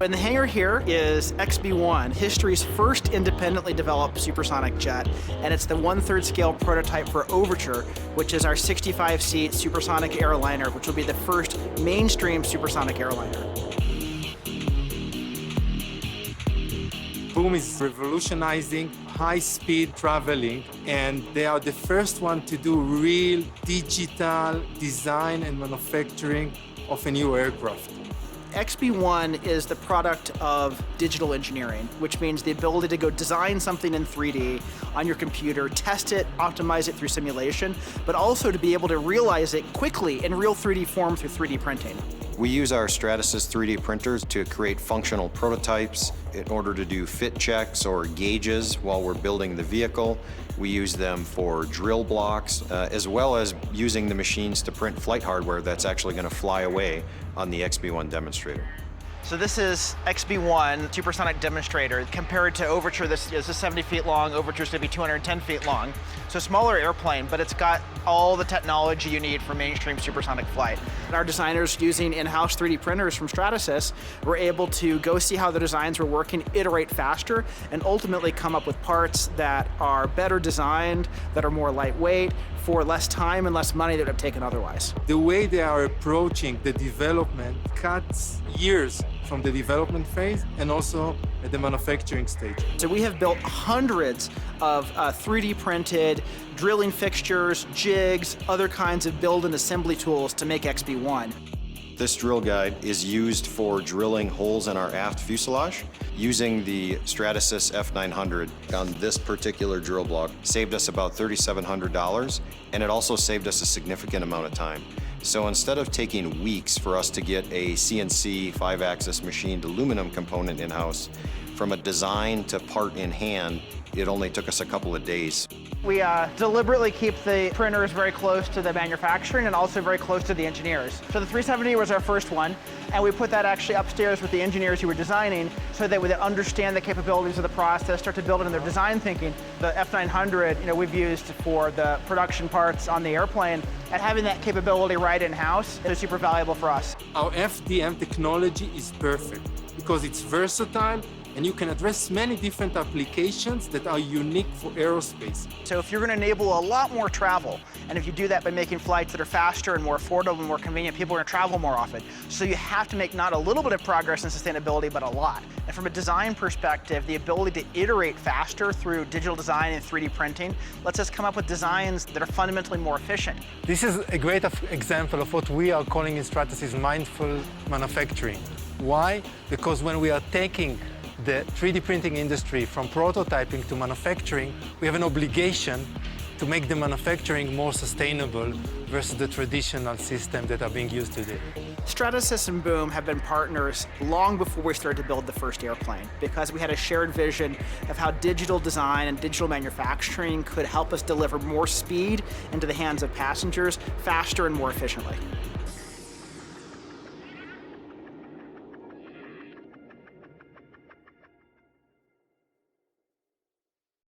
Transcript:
In the hangar here is XB-1, history's first independently developed supersonic jet, and it's the 1/3 scale prototype for Overture, which is our 65-seat supersonic airliner, which will be the first mainstream supersonic airliner. Boom is revolutionizing high-speed traveling, and they are the first one to do real digital design and manufacturing of a new aircraft. XB-1 is the product of digital engineering, which means the ability to go design something in 3D on your computer, test it, optimize it through simulation, but also to be able to realize it quickly in real 3D form through 3D printing. We use our Stratasys 3D printers to create functional prototypes in order to do fit checks or gauges while we're building the vehicle. We use them for drill blocks, as well as using the machines to print flight hardware that's actually going to fly away on the XB-1 demonstrator. So this is XB-1 supersonic demonstrator. Compared to Overture, this is 70 feet long. Overture is going to be 210 feet long. So a smaller airplane, but it's got all the technology you need for mainstream supersonic flight. And our designers, using in-house 3D printers from Stratasys, were able to go see how the designs were working, iterate faster, and ultimately come up with parts that are better designed, that are more lightweight, for less time and less money that would have taken otherwise. The way they are approaching the development cuts years from the development phase and also at the manufacturing stage. So we have built hundreds of 3D printed drilling fixtures, jigs, other kinds of build and assembly tools to make XB-1. This drill guide is used for drilling holes in our aft fuselage. Using the Stratasys F900 on this particular drill block saved us about $3,700, and it also saved us a significant amount of time. So instead of taking weeks for us to get a CNC 5-axis machined aluminum component in-house, from a design to part in hand, it only took us a couple of days. We deliberately keep the printers very close to the manufacturing and also very close to the engineers. So the 370 was our first one, and we put that actually upstairs with the engineers who were designing so that they would understand the capabilities of the process, start to build it in their design thinking. The F900, we've used for the production parts on the airplane, and having that capability right in-house is super valuable for us. Our FDM technology is perfect because it's versatile, and you can address many different applications that are unique for aerospace. So if you're going to enable a lot more travel, and if you do that by making flights that are faster and more affordable and more convenient, people are going to travel more often. So you have to make not a little bit of progress in sustainability, but a lot. And from a design perspective, the ability to iterate faster through digital design and 3D printing lets us come up with designs that are fundamentally more efficient. This is a great example of what we are calling in Stratasys mindful manufacturing. Why? Because when we are taking the 3D printing industry from prototyping to manufacturing, we have an obligation to make the manufacturing more sustainable versus the traditional systems that are being used today. Stratasys and Boom have been partners long before we started to build the first airplane, because we had a shared vision of how digital design and digital manufacturing could help us deliver more speed into the hands of passengers faster and more efficiently.